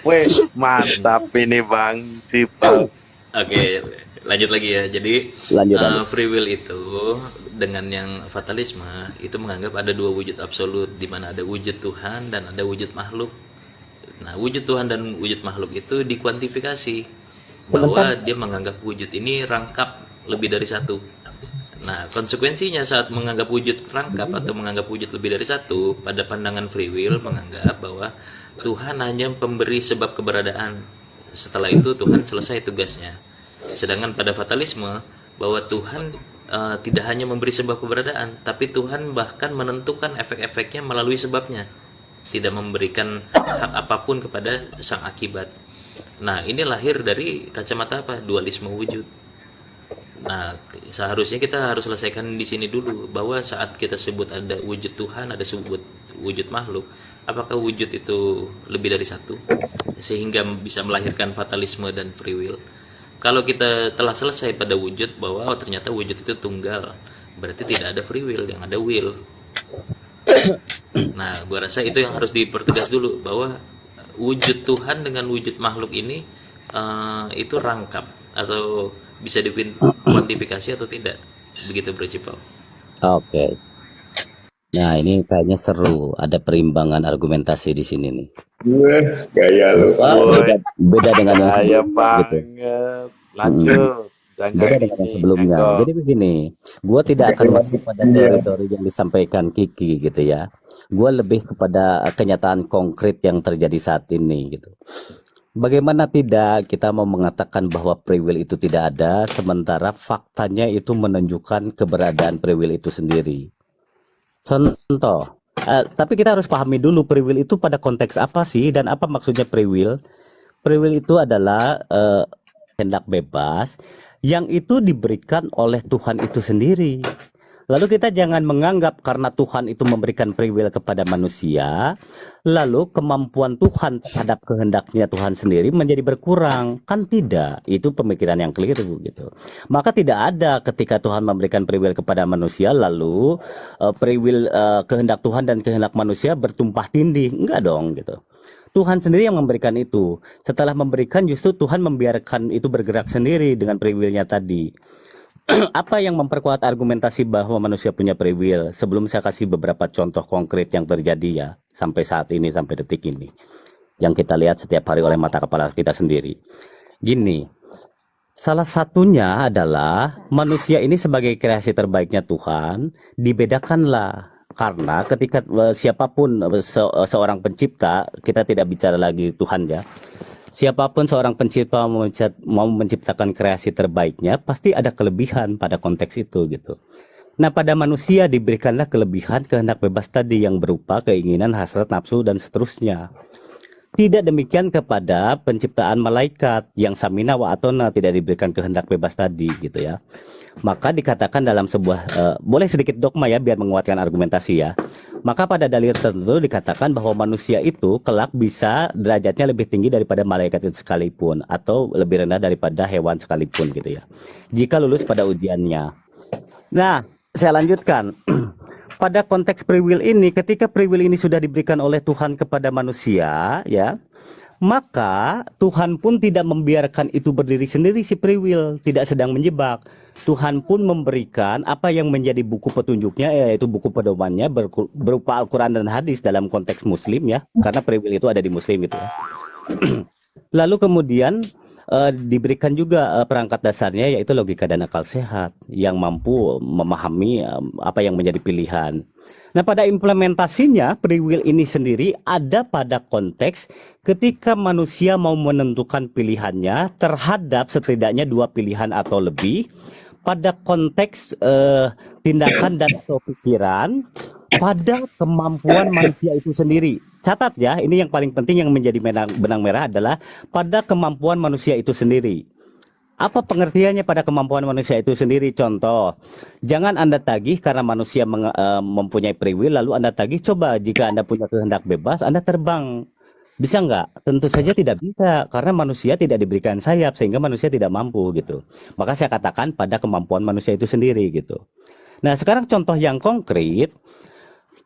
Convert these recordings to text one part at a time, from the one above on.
Weh, mantap ini Bang Cipal. Oke, lanjut lagi ya. Jadi Lanjut lanjut. free will itu dengan yang fatalisme itu menganggap ada dua wujud absolut, di mana ada wujud Tuhan dan ada wujud makhluk. Nah, wujud Tuhan dan wujud makhluk itu dikuantifikasi Sebentar. bahwa dia menganggap wujud ini rangkap lebih dari satu. Nah, konsekuensinya saat menganggap wujud rangkap atau menganggap wujud lebih dari satu, pada pandangan free will menganggap bahwa Tuhan hanya pemberi sebab keberadaan. Setelah itu Tuhan selesai tugasnya. Sedangkan pada fatalisme bahwa Tuhan tidak hanya memberi sebab keberadaan, tapi Tuhan bahkan menentukan efek-efeknya melalui sebabnya. Tidak memberikan hak apapun kepada sang akibat. Nah, ini lahir dari kacamata apa? Dualisme wujud. Nah, seharusnya kita harus selesaikan di sini dulu bahwa saat kita sebut ada wujud Tuhan, ada sebut wujud makhluk, apakah wujud itu lebih dari satu sehingga bisa melahirkan fatalisme dan free will? Kalau kita telah selesai pada wujud bahwa oh, ternyata wujud itu tunggal, berarti tidak ada free will, yang ada will. Nah, gua rasa itu yang harus dipertegas dulu bahwa wujud Tuhan dengan wujud makhluk ini itu rangkap atau bisa dikuantifikasi atau tidak, begitu Bro Cipau. Oke. Nah, ini kayaknya seru. Ada perimbangan argumentasi di sini nih. Wah, gaya lu Pak. Beda, beda dengan yang Saya sebelumnya gitu. banget. Lanjut. Jangan Beda dengan yang ini, sebelumnya. Eko. Jadi begini, gue tidak akan masuk pada teori-teori yang disampaikan Kiki gitu ya. Gue lebih kepada kenyataan konkret yang terjadi saat ini gitu. Bagaimana tidak kita mau mengatakan bahwa free will itu tidak ada, sementara faktanya itu menunjukkan keberadaan free will itu sendiri. Contoh, tapi kita harus pahami dulu free will itu pada konteks apa sih dan apa maksudnya free will. Free will itu adalah kehendak bebas yang itu diberikan oleh Tuhan itu sendiri. Lalu kita jangan menganggap karena Tuhan itu memberikan free will kepada manusia, lalu kemampuan Tuhan terhadap kehendaknya Tuhan sendiri menjadi berkurang. Kan tidak, itu pemikiran yang keliru gitu. Maka tidak ada ketika Tuhan memberikan free will kepada manusia, lalu free will kehendak Tuhan dan kehendak manusia bertumpah tindih. Enggak dong gitu. Tuhan sendiri yang memberikan itu. Setelah memberikan justru Tuhan membiarkan itu bergerak sendiri dengan free will-nya tadi. Apa yang memperkuat argumentasi bahwa manusia punya free will? Sebelum saya kasih beberapa contoh konkret yang terjadi ya sampai saat ini, sampai detik ini, yang kita lihat setiap hari oleh mata kepala kita sendiri. Gini, salah satunya adalah manusia ini sebagai kreasi terbaiknya Tuhan dibedakanlah. Karena ketika siapapun seorang pencipta, kita tidak bicara lagi Tuhan ya. Siapapun seorang pencipta mau menciptakan kreasi terbaiknya, pasti ada kelebihan pada konteks itu gitu. Nah, pada manusia diberikanlah kelebihan kehendak bebas tadi yang berupa keinginan, hasrat, nafsu, dan seterusnya. Tidak demikian kepada penciptaan malaikat yang samina wa atona, tidak diberikan kehendak bebas tadi gitu ya. Maka dikatakan dalam sebuah boleh sedikit dogma ya biar menguatkan argumentasi ya. Maka pada dalil tertentu dikatakan bahwa manusia itu kelak bisa derajatnya lebih tinggi daripada malaikat itu sekalipun atau lebih rendah daripada hewan sekalipun gitu ya. Jika lulus pada ujiannya. Nah, saya lanjutkan. Pada konteks free will ini, ketika free will ini sudah diberikan oleh Tuhan kepada manusia, ya, maka Tuhan pun tidak membiarkan itu berdiri sendiri si free will, tidak sedang menjebak. Tuhan pun memberikan apa yang menjadi buku petunjuknya, yaitu buku pedomannya berupa Al-Quran dan hadis dalam konteks Muslim ya, karena free will itu ada di Muslim gitu ya. Lalu kemudian diberikan juga perangkat dasarnya yaitu logika dan akal sehat yang mampu memahami apa yang menjadi pilihan. Nah, pada implementasinya free will ini sendiri ada pada konteks ketika manusia mau menentukan pilihannya terhadap setidaknya dua pilihan atau lebih pada konteks tindakan dan atau pikiran pada kemampuan manusia itu sendiri. Catat ya, ini yang paling penting yang menjadi benang merah adalah pada kemampuan manusia itu sendiri. Apa pengertiannya pada kemampuan manusia itu sendiri? Contoh, jangan Anda tagih karena manusia mempunyai free will, lalu Anda tagih, coba jika Anda punya kehendak bebas, Anda terbang. Bisa nggak? Tentu saja tidak bisa, karena manusia tidak diberikan sayap, sehingga manusia tidak mampu gitu. Maka saya katakan pada kemampuan manusia itu sendiri gitu. Nah, sekarang contoh yang konkret,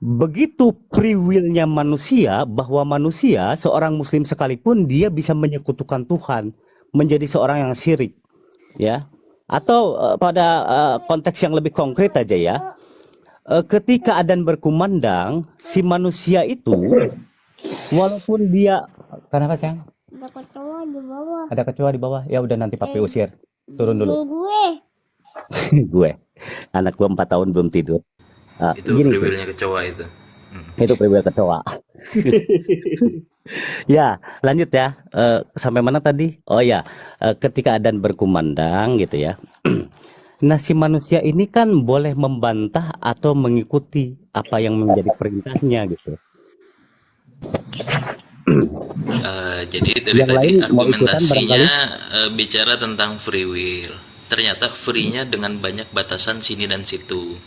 Begitu free will-nya manusia, bahwa manusia, seorang muslim sekalipun, dia bisa menyekutukan Tuhan, menjadi seorang yang syirik, ya. Atau pada konteks yang lebih konkret aja ya, ketika adzan berkumandang, si manusia itu, walaupun dia, kenapa sayang? Ada kecoa di bawah. Ada kecoa di bawah. Ya udah, nanti papi usir. Turun dulu. Gue. Gue, anak gue 4 tahun belum tidur. Itu Gini, free will-nya kecoa itu. itu free will kecoa. Ya, lanjut ya. Sampai mana tadi? Oh ya, ketika adzan berkumandang gitu ya. Nah, si manusia ini kan boleh membantah atau mengikuti apa yang menjadi perintahnya gitu. Jadi dari Yang tadi lain mau ikutan argumentasinya bicara tentang free will. Ternyata free-nya dengan banyak batasan sini dan situ.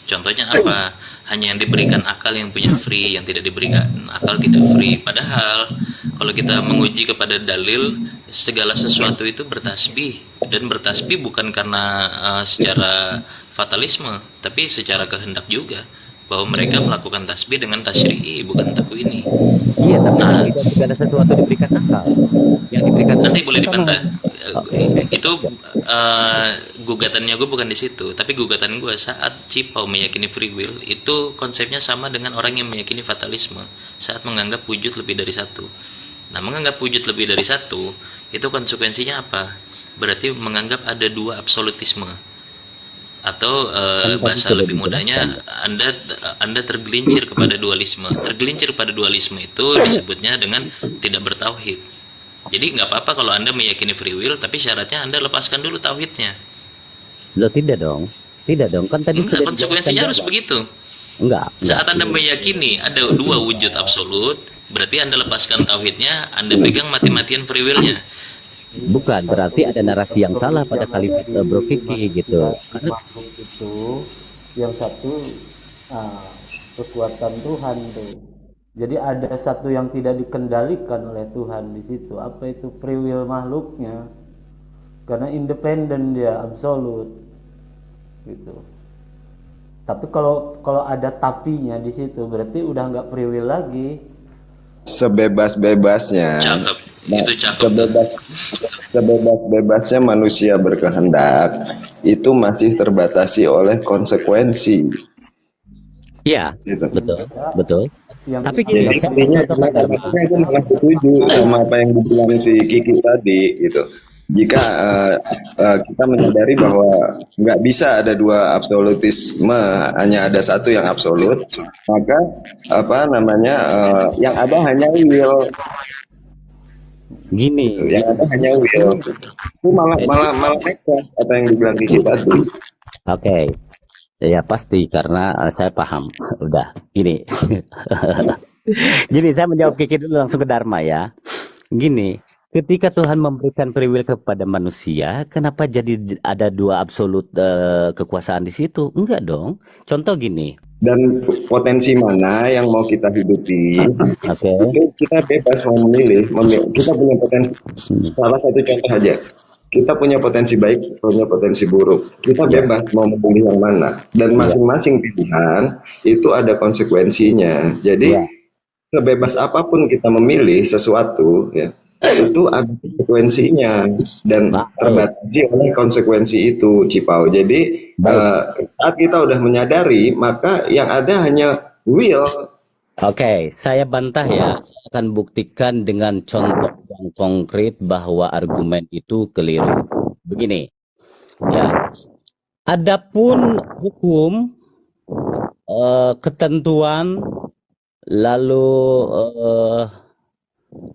Contohnya apa? Hanya yang diberikan akal yang punya free, yang tidak diberikan akal tidak free. Padahal kalau kita menguji kepada dalil, segala sesuatu itu bertasbih, dan bertasbih bukan karena secara fatalisme, tapi secara kehendak juga, bahwa mereka melakukan tasbih dengan tasyri'i, bukan takwini. Iya, tapi tidak segala sesuatu diberikan akal. Yang diberikan Nanti boleh kita dibantah. Oke. Itu gugatannya gue bukan di situ, tapi gugatan gue saat Cipau meyakini free will itu konsepnya sama dengan orang yang meyakini fatalisme saat menganggap wujud lebih dari satu. Nah, menganggap wujud lebih dari satu itu konsekuensinya apa? Berarti menganggap ada dua absolutisme, atau bahasa lebih mudahnya anda tergelincir kepada dualisme. Tergelincir pada dualisme itu disebutnya dengan tidak bertauhid. Jadi nggak apa-apa kalau anda meyakini free will, tapi syaratnya anda lepaskan dulu tauhidnya. Loh, tidak dong, kan tadi Enggak, sudah konsekuensinya harus dijelaskan. begitu. Enggak. Saat anda meyakini ada dua wujud absolut, berarti anda lepaskan tauhidnya, anda pegang mati-matian free willnya. Bukan, berarti ada narasi yang salah pada kalimat Bro Kiki gitu. Karena Makhluk itu yang satu kekuatan Tuhan tuh. Jadi ada satu yang tidak dikendalikan oleh Tuhan di situ. Apa itu? Free will makhluknya. Karena independen dia, absolut. Gitu. Tapi kalau ada tapinya di situ, berarti udah nggak free will lagi. Sebebas-bebasnya, Cakep, itu cakep. sebebas-bebasnya manusia berkehendak itu masih terbatasi oleh konsekuensi. iya, Gitu. betul. Yang Tapi Jadi gini, saya intinya contohkan makanya aku malah setuju sama apa yang dibilang si Kiki tadi gitu. Jika kita menyadari bahwa nggak bisa ada dua absolutisme, hanya ada satu yang absolut, maka yang ada hanya will, gini, yang ada hanya will. Itu malah make sense apa yang dibilang Kiki tadi. Oke. Ya pasti, karena saya paham. Udah, gini. Gini, saya menjawab Kiki dulu langsung ke Dharma ya. Gini, ketika Tuhan memberikan free will kepada manusia, kenapa jadi ada dua absolut kekuasaan di situ? Enggak dong. Contoh gini. Dan potensi mana yang mau kita hidupi, Oke. itu kita bebas mau memilih. Kita punya potensi. Salah satu contoh aja. Kita punya potensi baik, punya potensi buruk. Kita bebas mau memilih yang mana. Dan masing-masing pilihan itu ada konsekuensinya. Jadi sebebas apapun kita memilih sesuatu, ya, itu ada konsekuensinya dan terbatasi oleh konsekuensi itu, Cipau. Jadi saat kita udah menyadari, maka yang ada hanya will. Oke, saya bantah ya. Saya akan buktikan dengan contoh yang konkret bahwa argumen itu keliru. Begini, ya. Adapun hukum, ketentuan, lalu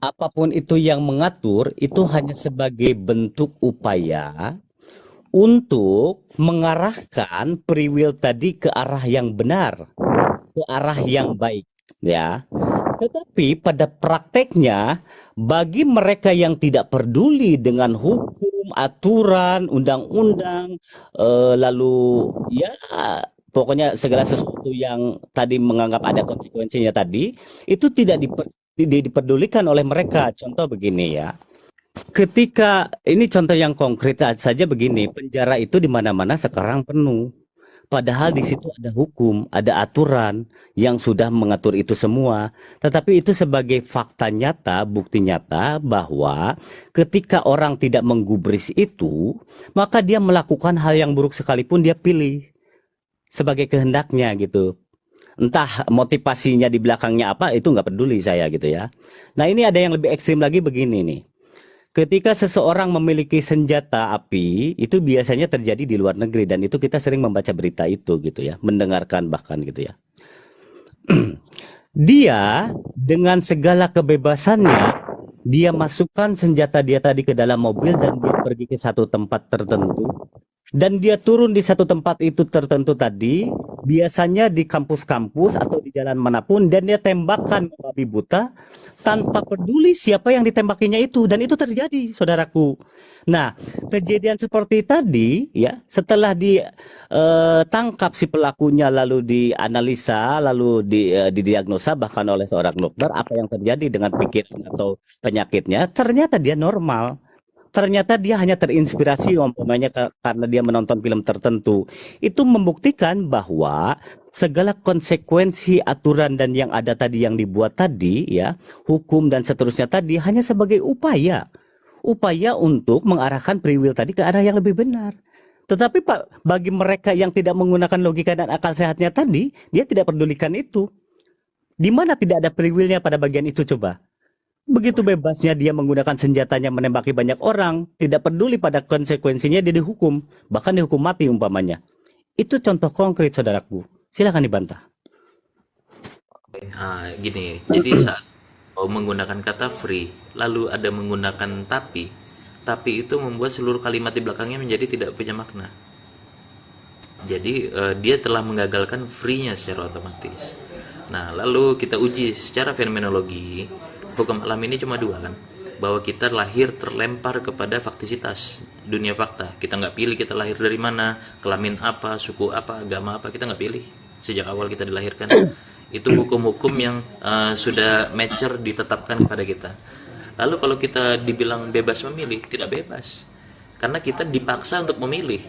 apapun itu yang mengatur, itu hanya sebagai bentuk upaya untuk mengarahkan free will tadi ke arah yang benar, ke arah yang baik. Ya, tetapi pada prakteknya bagi mereka yang tidak peduli dengan hukum, aturan, undang-undang, lalu ya pokoknya segala sesuatu yang tadi menganggap ada konsekuensinya tadi, itu tidak dipedulikan oleh mereka. Contoh begini ya. Ketika ini contoh yang konkret saja begini, penjara itu di mana-mana sekarang penuh. Padahal di situ ada hukum, ada aturan yang sudah mengatur itu semua. Tetapi itu sebagai fakta nyata, bukti nyata bahwa ketika orang tidak menggubris itu, maka dia melakukan hal yang buruk sekalipun dia pilih sebagai kehendaknya gitu. Entah motivasinya di belakangnya apa, itu nggak peduli saya gitu ya. Nah ini ada yang lebih ekstrim lagi begini nih. Ketika seseorang memiliki senjata api, itu biasanya terjadi di luar negeri dan itu kita sering membaca berita itu gitu ya, mendengarkan bahkan gitu ya. Dia dengan segala kebebasannya, dia masukkan senjata dia tadi ke dalam mobil dan dia pergi ke satu tempat tertentu. Dan dia turun di satu tempat itu tertentu tadi, biasanya di kampus-kampus atau di jalan manapun, dan dia tembakkan babi buta tanpa peduli siapa yang ditembakinya itu, dan itu terjadi, saudaraku. Nah, kejadian seperti tadi, ya, setelah ditangkap si pelakunya, lalu dianalisa, lalu didiagnosa bahkan oleh seorang dokter apa yang terjadi dengan pikiran atau penyakitnya, ternyata dia normal. Ternyata dia hanya terinspirasi umpamanya karena dia menonton film tertentu. Itu membuktikan bahwa segala konsekuensi aturan dan yang ada tadi yang dibuat tadi ya, hukum dan seterusnya tadi hanya sebagai upaya untuk mengarahkan free will tadi ke arah yang lebih benar. Tetapi Pak, bagi mereka yang tidak menggunakan logika dan akal sehatnya tadi, dia tidak pedulikan itu. Di mana tidak ada free will-nya pada bagian itu coba? Begitu bebasnya dia menggunakan senjatanya menembaki banyak orang, tidak peduli pada konsekuensinya, dia dihukum, bahkan dihukum mati umpamanya. Itu contoh konkret, saudaraku. Silakan dibantah. Gini, jadi saat menggunakan kata free, lalu ada menggunakan tapi itu membuat seluruh kalimat di belakangnya menjadi tidak punya makna. Jadi dia telah menggagalkan free-nya secara otomatis. Nah, lalu kita uji secara fenomenologi. Hukum alam ini cuma dua kan, bahwa kita lahir terlempar kepada faktisitas dunia fakta. Kita nggak pilih kita lahir dari mana, kelamin apa, suku apa, agama apa, kita nggak pilih sejak awal kita dilahirkan. Itu hukum-hukum yang sudah mature ditetapkan kepada kita. Lalu kalau kita dibilang bebas memilih, tidak bebas, karena kita dipaksa untuk memilih.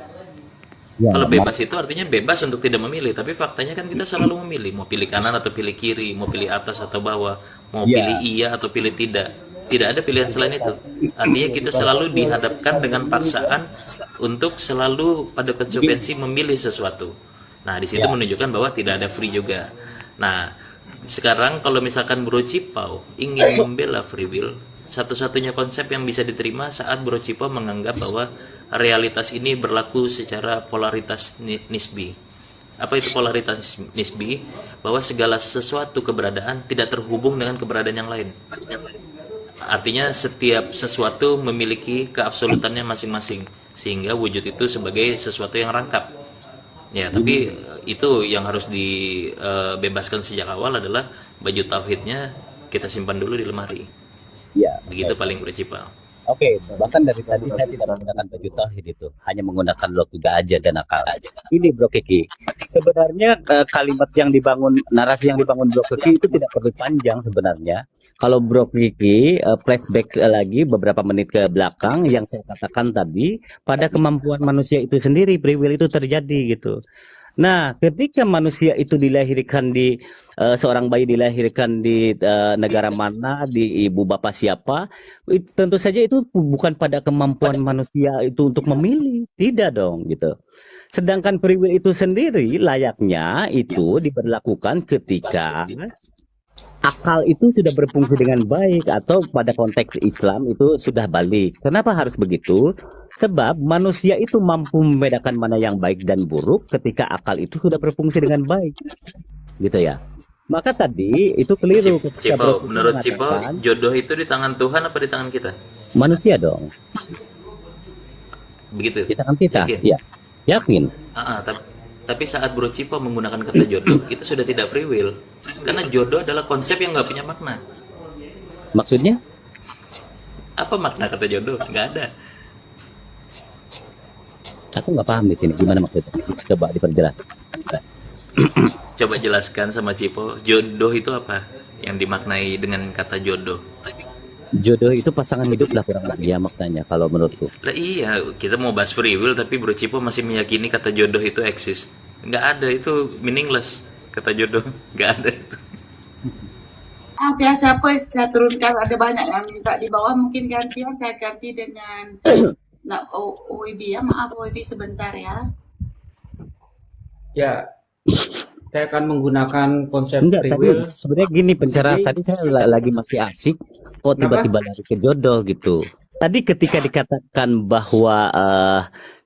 Kalau bebas itu artinya bebas untuk tidak memilih, tapi faktanya kan kita selalu memilih, mau pilih kanan atau pilih kiri, mau pilih atas atau bawah, mau pilih iya atau pilih tidak. Tidak ada pilihan selain itu. Artinya kita selalu dihadapkan dengan paksaan untuk selalu pada konsekuensi memilih sesuatu. Nah, di situ menunjukkan bahwa tidak ada free juga. Nah, sekarang kalau misalkan Bro Cipau ingin membela free will, satu-satunya konsep yang bisa diterima saat Bro Cipau menganggap bahwa realitas ini berlaku secara polaritas nisbi. Apa itu polaritas nisbi? Bahwa segala sesuatu keberadaan tidak terhubung dengan keberadaan yang lain. Artinya setiap sesuatu memiliki keabsolutannya masing-masing, sehingga wujud itu sebagai sesuatu yang rangkap. Ya, tapi itu yang harus dibebaskan sejak awal adalah baju tauhidnya kita simpan dulu di lemari. Ya, begitu paling prinsipal. Oke, bahkan dari tadi saya tidak menggunakan baju tauhid itu, hanya menggunakan logika aja dan akal aja. Ini Bro Kiki, sebenarnya kalimat yang dibangun, narasi yang dibangun Bro Kiki itu tidak perlu panjang sebenarnya. Kalau Bro Kiki flashback lagi beberapa menit ke belakang yang saya katakan tadi, pada kemampuan manusia itu sendiri, free will itu terjadi gitu. Nah, ketika manusia itu dilahirkan di seorang bayi dilahirkan di negara mana, di ibu bapak siapa, tentu saja itu bukan pada kemampuan manusia itu untuk memilih, tidak dong gitu. Sedangkan free will itu sendiri layaknya itu diberlakukan ketika akal itu sudah berfungsi dengan baik atau pada konteks Islam itu sudah balik. Kenapa harus begitu? Sebab manusia itu mampu membedakan mana yang baik dan buruk ketika akal itu sudah berfungsi dengan baik. Gitu ya. Maka tadi itu keliru. Cipau, menurut Cipau, jodoh itu di tangan Tuhan apa di tangan kita? Manusia dong. Begitu? Di tangan kita. Yakin? Ya. Yakin. Tapi saat Bro Cipau menggunakan kata jodoh, itu sudah tidak free will. Karena jodoh adalah konsep yang nggak punya makna. Maksudnya? Apa makna kata jodoh? Nggak ada. Aku nggak paham di sini. Gimana maksudnya? Coba diperjelas. Coba jelaskan sama Cipau, jodoh itu apa? Yang dimaknai dengan kata jodoh. Jodoh itu pasangan hidup lah kurang lebih ya maknanya kalau menurutku. Lah iya, kita mau bahas free will tapi Bro Cipau masih meyakini kata jodoh itu eksis. Nggak ada, itu meaningless kata jodoh. Nggak ada itu. Biasa apa saya turunkan, ada banyak yang minta di bawah, mungkin gantian saya ganti dengan OWB ya, maaf OWB sebentar ya. Ya, saya akan menggunakan konsep Enggak, free tadi will. sebenarnya gini penjara Jadi, tadi saya lagi masih asik, kok kenapa? tiba-tiba lari ke jodoh gitu. Tadi ketika dikatakan bahwa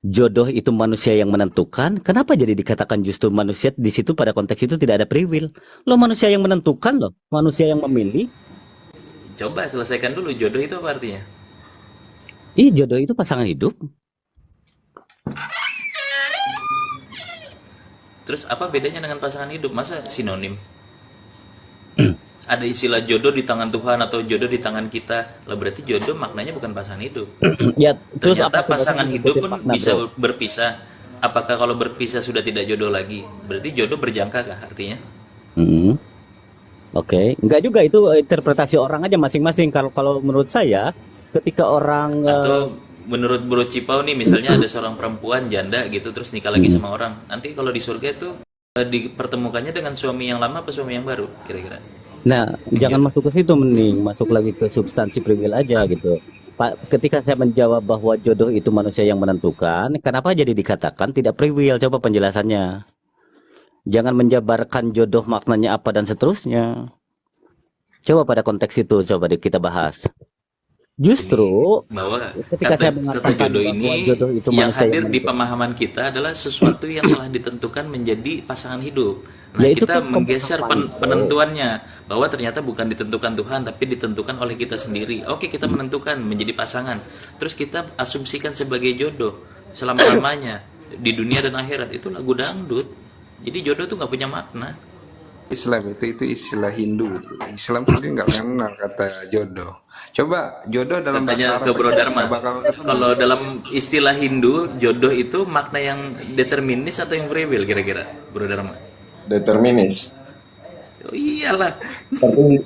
jodoh itu manusia yang menentukan, kenapa jadi dikatakan justru manusia di situ pada konteks itu tidak ada free will? Lo manusia yang menentukan loh, manusia yang memilih. Coba selesaikan dulu, jodoh itu apa artinya? Ih, jodoh itu pasangan hidup. Terus apa bedanya dengan pasangan hidup? Masa sinonim? Ada istilah jodoh di tangan Tuhan atau jodoh di tangan kita. Lah berarti jodoh maknanya bukan pasangan hidup. Ya, terus Ternyata apa pasangan bedanya hidup ngikutin pun makna, bisa bro? berpisah. Apakah kalau berpisah sudah tidak jodoh lagi? Berarti jodoh berjangka kah artinya? Hmm, Oke, enggak juga itu interpretasi orang aja masing-masing. Kalau menurut saya, ketika orang Atau menurut Bro Cipau nih, misalnya ada seorang perempuan janda gitu terus nikah lagi sama orang. Nanti kalau di surga itu dipertemukannya dengan suami yang lama apa suami yang baru kira-kira? Nah, jangan masuk ke situ, mending masuk lagi ke substansi free will aja gitu. Pak, ketika saya menjawab bahwa jodoh itu manusia yang menentukan, kenapa jadi dikatakan tidak free will? Coba penjelasannya. Jangan menjabarkan jodoh maknanya apa dan seterusnya. Coba pada konteks itu coba kita bahas. Justru Bahwa ketika saya kata mengatakan jodoh bahwa ini jodoh itu yang manusia hadir yang di pemahaman kita adalah sesuatu yang telah ditentukan menjadi pasangan hidup. Nah, Ya, itu kita kan menggeser pemahaman, bro. penentuannya bahwa ternyata bukan ditentukan Tuhan tapi ditentukan oleh kita sendiri. Oke, kita menentukan menjadi pasangan. Terus kita asumsikan sebagai jodoh selama-lamanya di dunia dan akhirat. Itu lagu dangdut. Jadi jodoh tuh nggak punya makna. Islam itu istilah Hindu. Islam sendiri nggak kenal kata jodoh. Coba jodoh dalam bahasa Tanya ke Arab Bro aja, Dharma. nggak bakal ketemu. Kalau dalam istilah Hindu, jodoh itu makna yang determinis atau yang free will kira-kira, Bro Dharma? Determinis. Oh iyalah.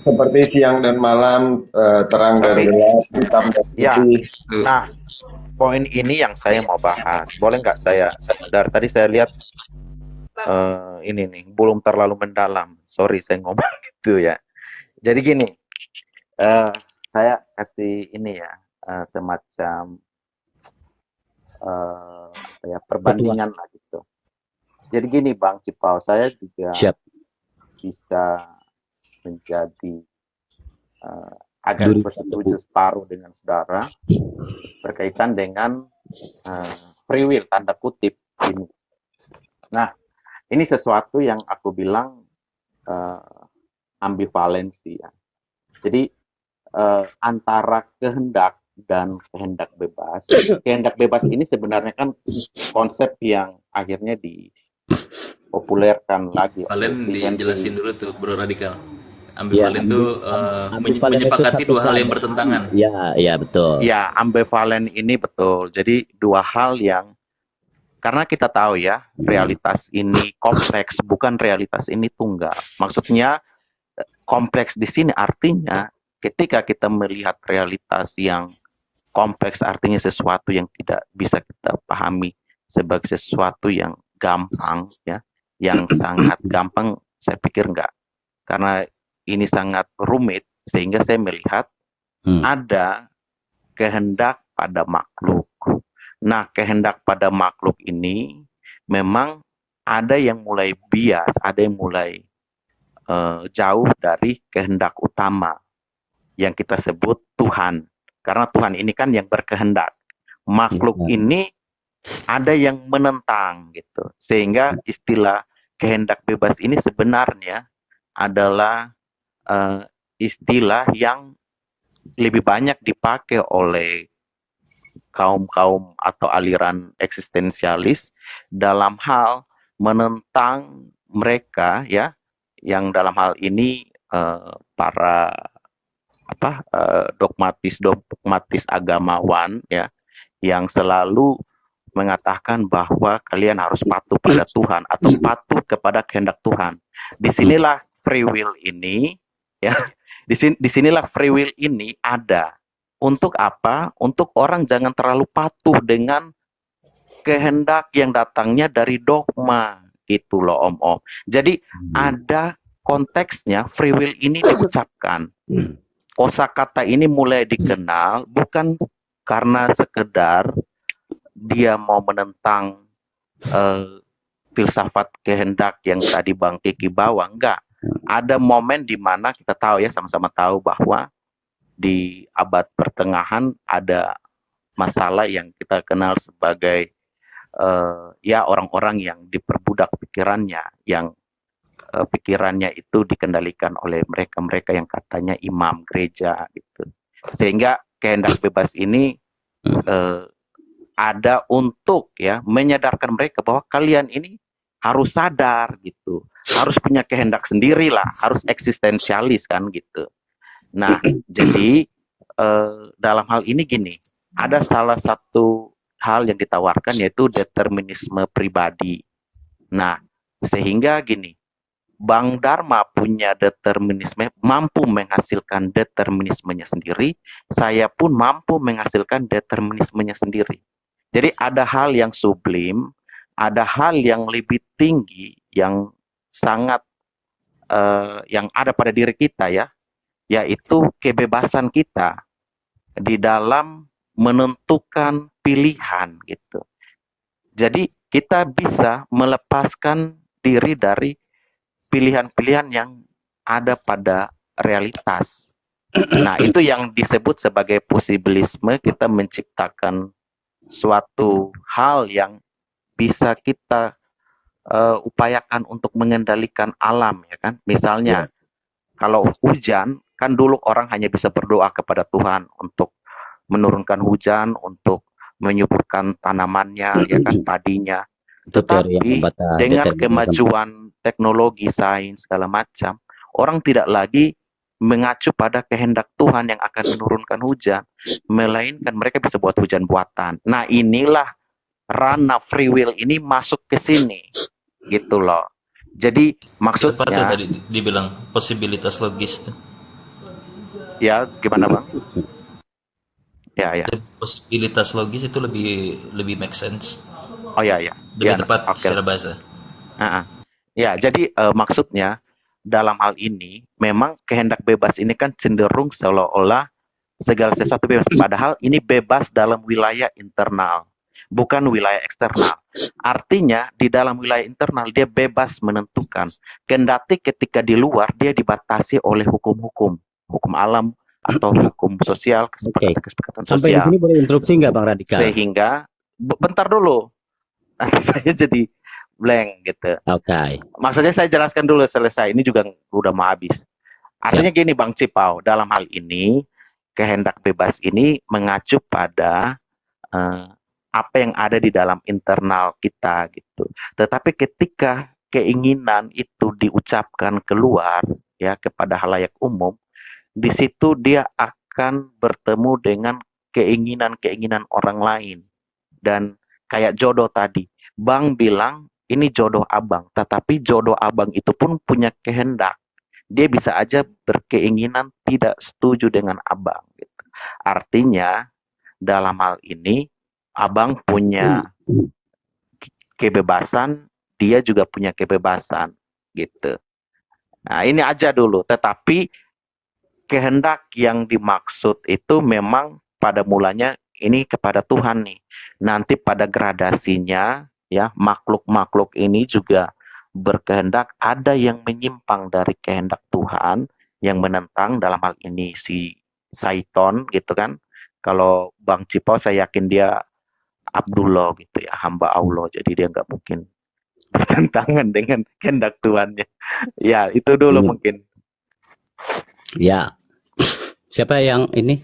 Seperti siang dan malam, terang dan gelap, hitam dan Ya, putih. nah poin ini yang saya mau bahas. Boleh nggak saya? Dari tadi saya lihat ini nih belum terlalu mendalam. Sorry saya ngomong gitu ya. Jadi gini, saya kasih ini ya semacam apa ya perbandingan lah gitu. Jadi gini Bang Cipau, saya juga Siap. bisa menjadi agak Duri bersetuju separuh dengan saudara berkaitan dengan free will tanda kutip ini. Nah, ini sesuatu yang aku bilang ambivalensi ya. Jadi antara kehendak dan kehendak bebas. Kehendak bebas ini sebenarnya kan konsep yang akhirnya dipopulerkan lagi. Valen Stephen dijelasin King. dulu tuh, Bro Radikal. Ya, Ambivalen itu ambivalen itu menyepakati satu dua hal yang keadaan. bertentangan. Ya betul. Ya, ambivalen ini betul. Jadi dua hal yang karena kita tahu ya, realitas ini kompleks, bukan realitas ini tunggal. Maksudnya kompleks di sini artinya ketika kita melihat realitas yang kompleks artinya sesuatu yang tidak bisa kita pahami sebagai sesuatu yang gampang ya, yang sangat gampang saya pikir enggak. Karena ini sangat rumit sehingga saya melihat ada kehendak pada makhluk. Nah, kehendak pada makhluk ini memang ada yang mulai bias, ada yang mulai jauh dari kehendak utama yang kita sebut Tuhan. Karena Tuhan ini kan yang berkehendak. Makhluk ini ada yang menentang gitu. Sehingga istilah kehendak bebas ini sebenarnya adalah istilah yang lebih banyak dipakai oleh kaum-kaum atau aliran eksistensialis dalam hal menentang mereka ya, yang dalam hal ini para dogmatis agamawan ya, yang selalu mengatakan bahwa kalian harus patuh pada Tuhan atau patuh kepada kehendak Tuhan. Disinilah free will ini ya, disinilah free will ini ada. Untuk apa? Untuk orang jangan terlalu patuh dengan kehendak yang datangnya dari dogma Gitu loh Om. Jadi ada konteksnya free will ini diucapkan. Kosakata ini mulai dikenal bukan karena sekedar dia mau menentang filsafat kehendak yang tadi Bang Kiki bawa, enggak. Ada momen di mana kita tahu ya, sama-sama tahu bahwa di abad pertengahan ada masalah yang kita kenal sebagai ya orang-orang yang diperbudak pikirannya, yang pikirannya itu dikendalikan oleh mereka-mereka yang katanya imam gereja gitu. Sehingga kehendak bebas ini ada untuk ya menyadarkan mereka bahwa kalian ini harus sadar gitu, harus punya kehendak sendiri lah, harus eksistensialis kan gitu. Nah, jadi dalam hal ini gini, ada salah satu hal yang ditawarkan yaitu determinisme pribadi. Nah, sehingga gini, Bang Dharma punya determinisme, mampu menghasilkan determinismenya sendiri, saya pun mampu menghasilkan determinismenya sendiri. Jadi ada hal yang sublim, ada hal yang lebih tinggi, yang sangat yang ada pada diri kita ya, yaitu kebebasan kita di dalam menentukan pilihan gitu. Jadi kita bisa melepaskan diri dari pilihan-pilihan yang ada pada realitas. Nah, itu yang disebut sebagai posibilisme, kita menciptakan suatu hal yang bisa kita upayakan untuk mengendalikan alam ya kan. Misalnya kalau hujan kan dulu orang hanya bisa berdoa kepada Tuhan untuk menurunkan hujan, untuk menyuburkan tanamannya ya kan, padinya. Tetapi dengan kemajuan teknologi, sains segala macam, orang tidak lagi mengacu pada kehendak Tuhan yang akan menurunkan hujan, melainkan mereka bisa buat hujan buatan. Nah, inilah ranah free will ini masuk ke sini, gitu loh. Jadi maksudnya apa tadi dibilang posibilitas logis tuh? Ya, gimana Bang? Ya. Posibilitas logis itu lebih make sense. Oh ya. Lebih tepat secara bahasa. Ya, jadi maksudnya dalam hal ini memang kehendak bebas ini kan cenderung seolah-olah segala sesuatu bebas, padahal ini bebas dalam wilayah internal, bukan wilayah eksternal. Artinya di dalam wilayah internal dia bebas menentukan, kendati ketika di luar dia dibatasi oleh hukum-hukum, hukum alam atau hukum sosial, kesepakatan sosial. Sampai di sini boleh interupsi nggak Bang Radikal? Sehingga bentar dulu, nanti saya jadi blank gitu. Oke. Maksudnya saya jelaskan dulu selesai. Ini juga udah mau habis. Artinya gini Bang Cipau, dalam hal ini kehendak bebas ini mengacu pada apa yang ada di dalam internal kita gitu. Tetapi ketika keinginan itu diucapkan keluar ya kepada halayak umum, di situ dia akan bertemu dengan keinginan-keinginan orang lain. Dan kayak jodoh tadi, Bang bilang ini jodoh abang, tetapi jodoh abang itu pun punya kehendak. Dia bisa aja berkeinginan tidak setuju dengan abang. Gitu. Artinya dalam hal ini abang punya kebebasan, dia juga punya kebebasan, gitu. Nah ini aja dulu. Tetapi kehendak yang dimaksud itu memang pada mulanya ini kepada Tuhan nih. Nanti pada gradasinya ya makhluk-makhluk ini juga berkehendak, ada yang menyimpang dari kehendak Tuhan yang menentang, dalam hal ini si Saiton gitu kan. Kalau Bang Cipau saya yakin dia Abdullah gitu ya, hamba Allah, jadi dia nggak mungkin bertentangan dengan kehendak Tuhannya. Ya itu dulu mungkin. Ya, siapa yang ini?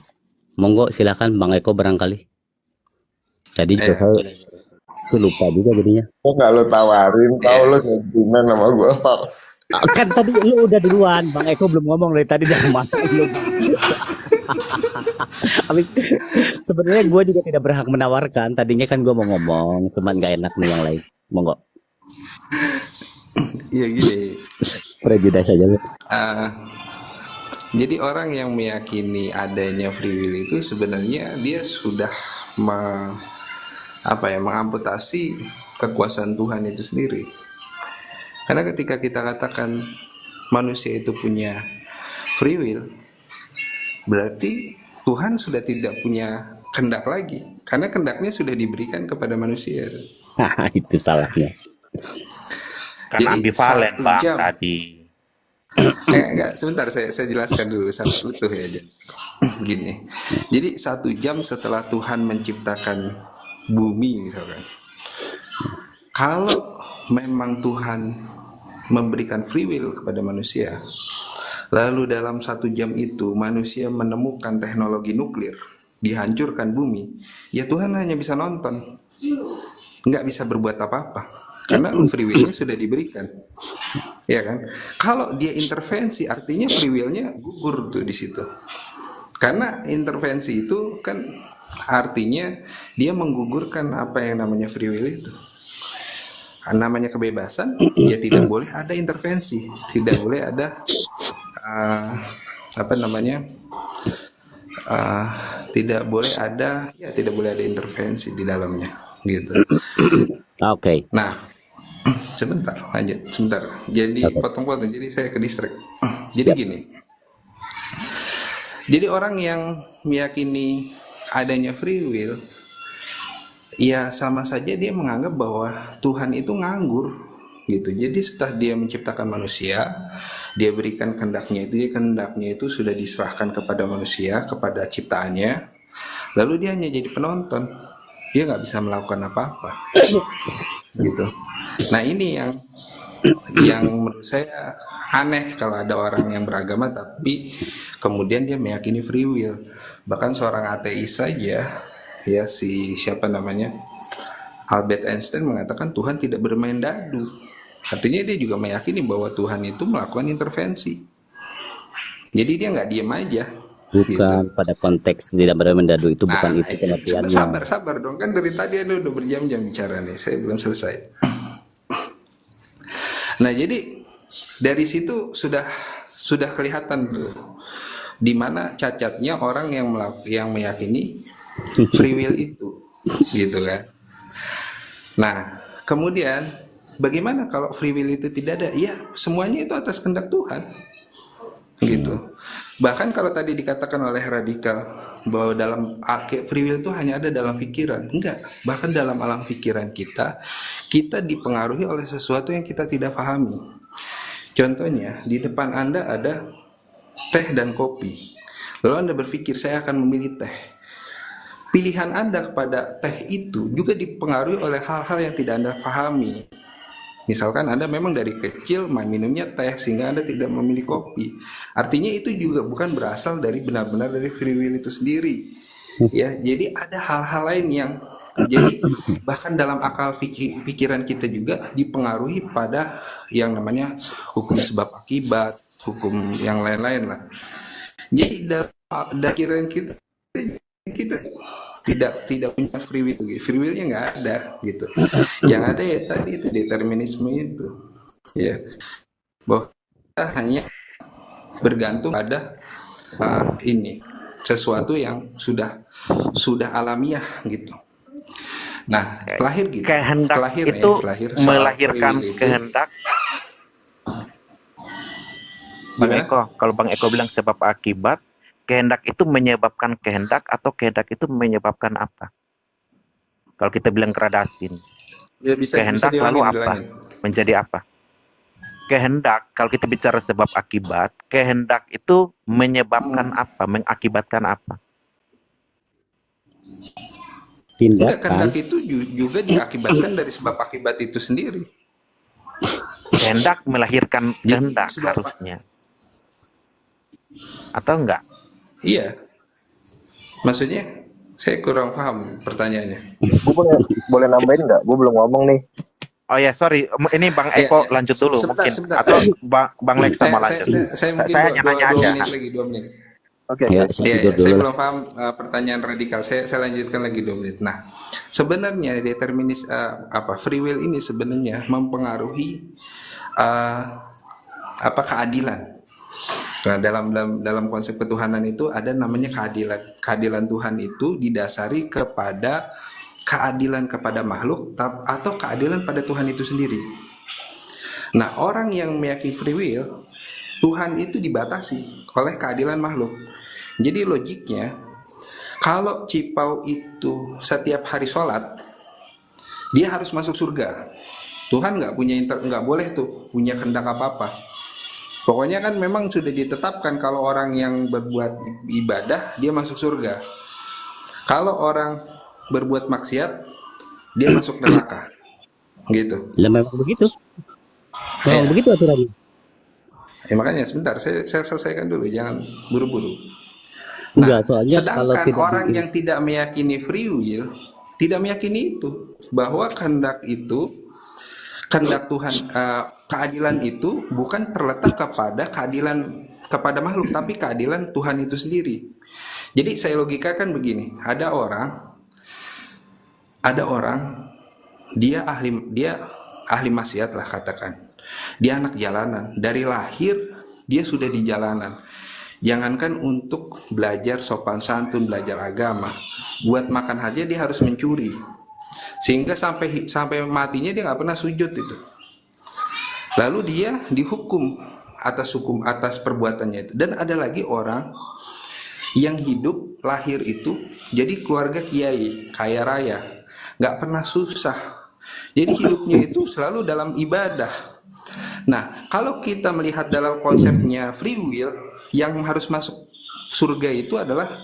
Monggo silakan Bang Eko barangkali. Tadi saya lupa juga jadinya. Kok nggak lo tawarin? Tahu lo sentimen sama gue. Kan tadi lu udah duluan, Bang Eko belum ngomong dari tadi dari mana lu. Sebenarnya gue juga tidak berhak menawarkan. Tadinya kan gue mau ngomong, cuman nggak enak nih yang lain. Monggo. Iya gini. Prejudice aja. Jadi orang yang meyakini adanya free will itu sebenarnya dia sudah mengamputasi kekuasaan Tuhan itu sendiri. Karena ketika kita katakan manusia itu punya free will, berarti Tuhan sudah tidak punya kehendak lagi, karena kehendaknya sudah diberikan kepada manusia. Itu salahnya. Karena Jadi ambivalen, 1 Bang, jam, tadi. enggak, sebentar saya jelaskan dulu sampai utuh ya aja. Gini, jadi 1 jam setelah Tuhan menciptakan bumi misalkan, kalau memang Tuhan memberikan free will kepada manusia, lalu dalam 1 jam itu manusia menemukan teknologi nuklir, dihancurkan bumi, ya Tuhan hanya bisa nonton, nggak bisa berbuat apa-apa, karena free will-nya sudah diberikan, ya kan? Kalau dia intervensi, artinya free will-nya gugur tuh di situ, karena intervensi itu kan artinya dia menggugurkan apa yang namanya free will itu. Namanya kebebasan, ya tidak boleh ada intervensi, tidak boleh ada apa namanya, tidak boleh ada intervensi di dalamnya, gitu. Oke. Nah, sebentar, lanjut, sebentar. Jadi Oke. potong-potong, jadi saya ke distract. Jadi gini, jadi orang yang meyakini adanya free will, ya sama saja dia menganggap bahwa Tuhan itu nganggur, gitu. Jadi setelah dia menciptakan manusia, dia berikan kehendaknya itu sudah diserahkan kepada manusia, kepada ciptaannya, lalu dia hanya jadi penonton, dia nggak bisa melakukan apa-apa, gitu. Nah ini yang menurut saya aneh, kalau ada orang yang beragama tapi kemudian dia meyakini free will. Bahkan seorang ateis saja, ya, si siapa namanya, Albert Einstein, mengatakan Tuhan tidak bermain dadu. Artinya dia juga meyakini bahwa Tuhan itu melakukan intervensi. Jadi dia nggak diem aja. Bukan Gitu. pada konteks tidak bermain dadu, itu bukan Nah, itu pengertiannya. sabar dong, kan dari tadi Anda udah berjam-jam bicara nih, saya belum selesai. Nah, jadi dari situ sudah kelihatan tuh di mana cacatnya orang yang meyakini free will itu, gitu kan. Nah, kemudian bagaimana kalau free will itu tidak ada? Ya, semuanya itu atas kehendak Tuhan, gitu. Bahkan kalau tadi dikatakan oleh radikal bahwa dalam free will itu hanya ada dalam pikiran, enggak. Bahkan dalam alam pikiran kita dipengaruhi oleh sesuatu yang kita tidak pahami. Contohnya, di depan Anda ada teh dan kopi. Lalu Anda berpikir, saya akan memilih teh. Pilihan Anda kepada teh itu juga dipengaruhi oleh hal-hal yang tidak Anda pahami. Misalkan Anda memang dari kecil minumnya teh sehingga Anda tidak memilih kopi. Artinya itu juga bukan berasal dari benar-benar dari free will itu sendiri. Ya, jadi ada hal-hal lain yang jadi bahkan dalam akal pikiran kita juga dipengaruhi pada yang namanya hukum sebab akibat, hukum yang lain-lain lah. Jadi dalam pikiran kita tidak punya free will, free willnya nggak ada, gitu. Yang ada ya tadi itu determinisme itu, ya, bahwa kita hanya bergantung pada ini sesuatu yang sudah alamiah, gitu. Nah, Kehendak itu melahirkan kehendak. Bang Eko, kalau Bang Eko bilang sebab akibat, kehendak itu menyebabkan kehendak atau kehendak itu menyebabkan apa? Kalau kita bilang gradasin, ya, kehendak bisa lalu apa? Menjadi apa? Kehendak, kalau kita bicara sebab akibat, kehendak itu menyebabkan apa? Mengakibatkan apa? Kehendak itu juga diakibatkan dari sebab akibat itu sendiri. Kehendak melahirkan kehendak harusnya. Atau enggak? Iya. Maksudnya saya kurang paham pertanyaannya. Gue boleh nambahin nggak? Gue belum ngomong nih. Oh ya, sorry. Ini Bang Eko lanjut dulu mungkin. Atau Bang Lex sama lanjut. Saya mungkin hanya nanya aja. 2 menit. Oke. Saya belum paham pertanyaan radikal. Saya lanjutkan lagi 2 menit. Nah, sebenarnya determinis free will ini sebenarnya mempengaruhi keadilan. Nah, dalam konsep ketuhanan itu ada namanya keadilan. Keadilan Tuhan itu didasari kepada keadilan kepada makhluk atau keadilan pada Tuhan itu sendiri. Nah, orang yang meyakini free will, Tuhan itu dibatasi oleh keadilan makhluk. Jadi logiknya, kalau Cipau itu setiap hari sholat, dia harus masuk surga. Tuhan nggak boleh tuh punya kehendak apa-apa. Pokoknya kan memang sudah ditetapkan kalau orang yang berbuat ibadah dia masuk surga. Kalau orang berbuat maksiat dia masuk neraka. Gitu. Lah memang begitu. Memang Ya. begitu aturannya. Makanya sebentar saya selesaikan dulu, jangan buru-buru. Enggak, Nah, soalnya kalau sedangkan tidak orang yang tidak meyakini free will, tidak meyakini itu bahwa kehendak Tuhan, keadilan itu bukan terletak kepada keadilan kepada makhluk, tapi keadilan Tuhan itu sendiri. Jadi saya logikakan begini, ada orang dia ahli maksiat lah katakan. Dia anak jalanan, dari lahir dia sudah di jalanan. Jangankan untuk belajar sopan santun, belajar agama, buat makan aja dia harus mencuri. Sehingga sampai matinya dia nggak pernah sujud itu. Lalu dia dihukum atas perbuatannya itu. Dan ada lagi orang yang hidup lahir itu jadi keluarga kiai, kaya raya, nggak pernah susah. Jadi hidupnya itu selalu dalam ibadah. Nah, kalau kita melihat dalam konsepnya free will, yang harus masuk surga itu adalah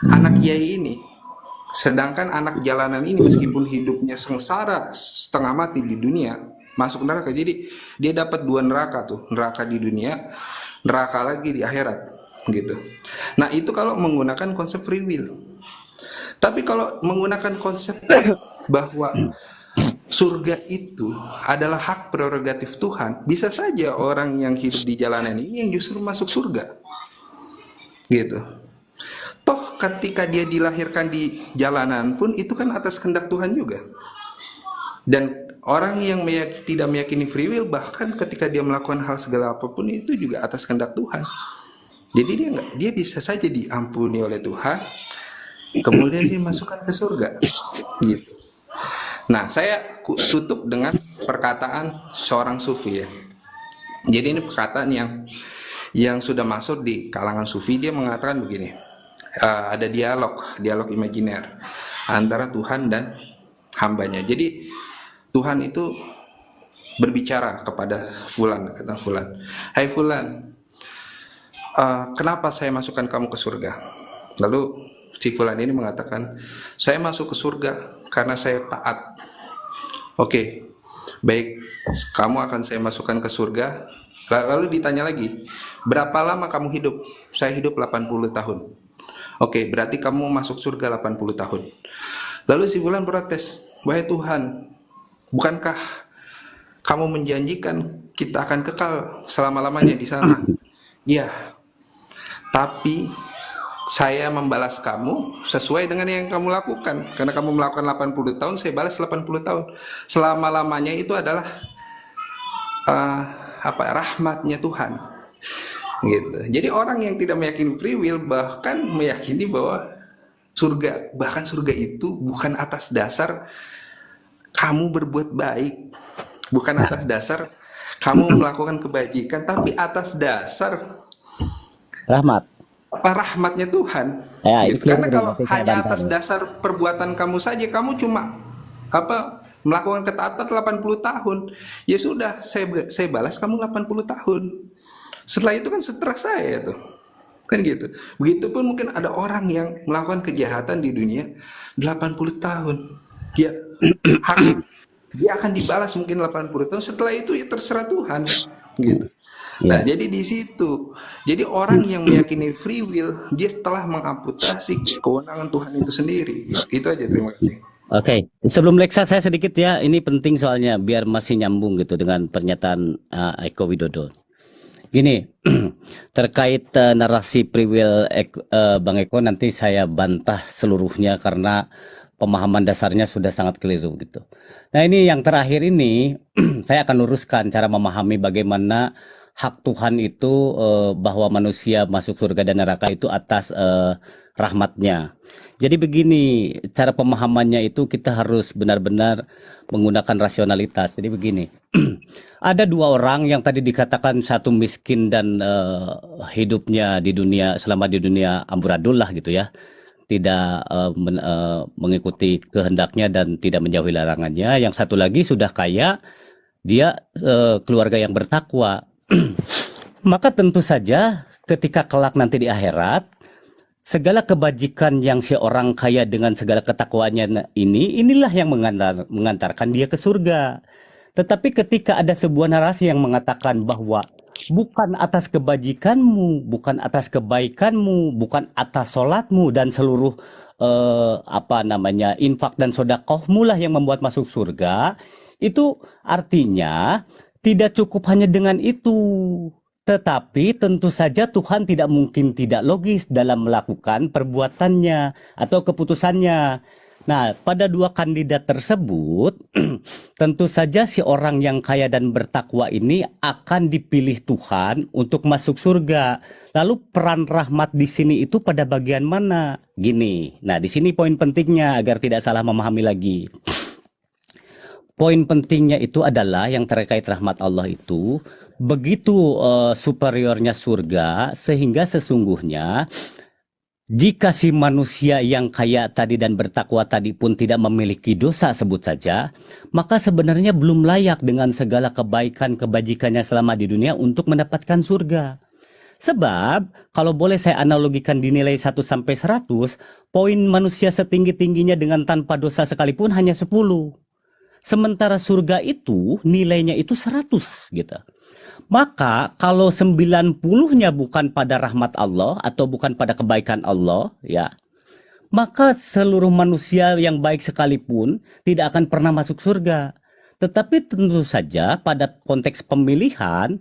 anak kiai ini. Sedangkan anak jalanan ini meskipun hidupnya sengsara setengah mati di dunia, masuk neraka. Jadi dia dapat 2 neraka tuh, neraka di dunia, neraka lagi di akhirat, gitu. Nah, itu kalau menggunakan konsep free will. Tapi kalau menggunakan konsep bahwa surga itu adalah hak prerogatif Tuhan, bisa saja orang yang hidup di jalanan ini yang justru masuk surga, gitu. Toh ketika dia dilahirkan di jalanan pun itu kan atas kehendak Tuhan juga. Dan orang yang tidak meyakini free will, bahkan ketika dia melakukan hal segala apapun itu juga atas kehendak Tuhan. Jadi dia bisa saja diampuni oleh Tuhan, kemudian dimasukkan ke surga, gitu. Nah, saya tutup dengan perkataan seorang sufi ya. Jadi ini perkataan yang sudah masuk di kalangan sufi. Dia mengatakan begini, ada dialog imajiner antara Tuhan dan hambanya. Jadi Tuhan itu berbicara kepada Fulan, kata Fulan, "Hai Fulan, kenapa saya masukkan kamu ke surga?" Lalu si Fulan ini mengatakan, "Saya masuk ke surga karena saya taat." Oke, baik, kamu akan saya masukkan ke surga. Lalu ditanya lagi, "Berapa lama kamu hidup?" "Saya hidup 80 tahun." "Oke, berarti kamu masuk surga 80 tahun. Lalu si Fulan protes, "Wahai Tuhan, bukankah kamu menjanjikan kita akan kekal selama-lamanya di sana?" "Iya, tapi saya membalas kamu sesuai dengan yang kamu lakukan. Karena kamu melakukan 80 tahun, saya balas 80 tahun. Selama-lamanya itu adalah rahmatnya Tuhan." Gitu. Jadi orang yang tidak meyakini free will bahkan meyakini bahwa bahkan surga itu bukan atas dasar kamu berbuat baik, bukan atas dasar kamu melakukan kebajikan, tapi atas dasar rahmatnya Tuhan. Ya, Gitu. Karena kalau hanya atas dasar perbuatan kamu saja, kamu cuma melakukan ketaatan 80 tahun, ya sudah, saya balas kamu 80 tahun. Setelah itu kan setelah saya tuh, kan gitu. Begitupun mungkin ada orang yang melakukan kejahatan di dunia 80 tahun, dia akan dibalas mungkin 80 tahun. Setelah itu ya terserah Tuhan, gitu. Nah, jadi di situ, jadi orang yang meyakini free will, dia telah mengamputasi kewenangan Tuhan itu sendiri. Itu aja, terima kasih. Oke, sebelum Leksa saya sedikit ya, ini penting soalnya biar masih nyambung gitu dengan pernyataan Eko Widodo. Gini, terkait narasi free will Bang Eko, nanti saya bantah seluruhnya karena pemahaman dasarnya sudah sangat keliru gitu. Nah, ini yang terakhir ini saya akan luruskan cara memahami bagaimana hak Tuhan itu bahwa manusia masuk surga dan neraka itu atas rahmatnya. Jadi begini, cara pemahamannya itu kita harus benar-benar menggunakan rasionalitas. Jadi begini, ada dua orang yang tadi dikatakan satu miskin dan hidupnya di dunia selama di dunia amburadul lah gitu ya, tidak mengikuti kehendaknya dan tidak menjauhi larangannya. Yang satu lagi sudah kaya, dia keluarga yang bertakwa. Maka tentu saja ketika kelak nanti di akhirat, segala kebajikan yang si orang kaya dengan segala ketakwaannya inilah yang mengantarkan dia ke surga. Tetapi ketika ada sebuah narasi yang mengatakan bahwa bukan atas kebajikanmu, bukan atas kebaikanmu, bukan atas sholatmu dan seluruh infak dan sodakohmu lah yang membuat masuk surga, itu artinya tidak cukup hanya dengan itu. Tetapi tentu saja Tuhan tidak mungkin tidak logis dalam melakukan perbuatannya atau keputusannya. Nah, pada dua kandidat tersebut, tentu saja si orang yang kaya dan bertakwa ini akan dipilih Tuhan untuk masuk surga. Lalu peran rahmat di sini itu pada bagian mana? Gini, nah di sini poin pentingnya agar tidak salah memahami lagi. Poin pentingnya itu adalah yang terkait rahmat Allah itu begitu superiornya surga, sehingga sesungguhnya jika si manusia yang kaya tadi dan bertakwa tadi pun tidak memiliki dosa sebut saja, maka sebenarnya belum layak dengan segala kebaikan kebajikannya selama di dunia untuk mendapatkan surga. Sebab kalau boleh saya analogikan dinilai 1 sampai 100, poin manusia setinggi-tingginya dengan tanpa dosa sekalipun hanya 10. Sementara surga itu nilainya itu 100 gitu. Maka kalau 90-nya bukan pada rahmat Allah atau bukan pada kebaikan Allah, ya, maka seluruh manusia yang baik sekalipun tidak akan pernah masuk surga. Tetapi tentu saja pada konteks pemilihan,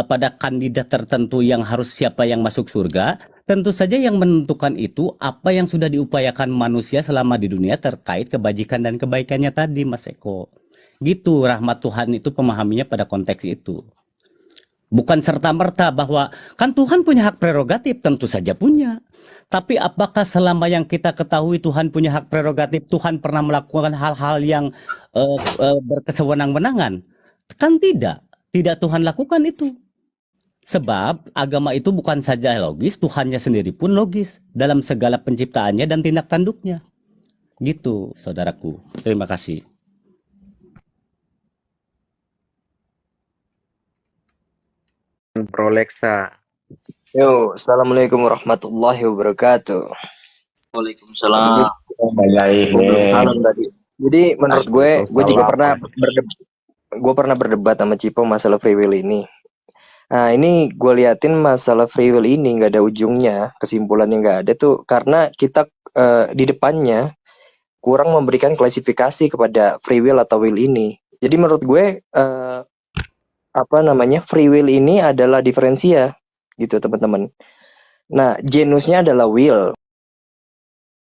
pada kandidat tertentu yang harus siapa yang masuk surga, tentu saja yang menentukan itu apa yang sudah diupayakan manusia selama di dunia terkait kebajikan dan kebaikannya tadi, Mas Eko. Gitu, rahmat Tuhan itu pemahaminya pada konteks itu. Bukan serta-merta bahwa kan Tuhan punya hak prerogatif, tentu saja punya. Tapi apakah selama yang kita ketahui Tuhan punya hak prerogatif, Tuhan pernah melakukan hal-hal yang berkesewenang-wenangan? Kan tidak. Tidak Tuhan lakukan itu. Sebab agama itu bukan saja logis, Tuhannya sendiri pun logis dalam segala penciptaannya dan tindak tanduknya. Gitu, saudaraku. Terima kasih. Prolexa. Yo, assalamualaikum warahmatullahi wabarakatuh. Waalaikumsalam. Malam tadi. Jadi menurut gue juga pernah berdebat sama Cipo masalah free will ini. Nah, ini gue liatin masalah free will ini nggak ada ujungnya, kesimpulannya nggak ada tuh karena kita di depannya kurang memberikan klasifikasi kepada free will atau will ini. Jadi menurut gue free will ini adalah diferensia gitu teman-teman. Nah, genusnya adalah will.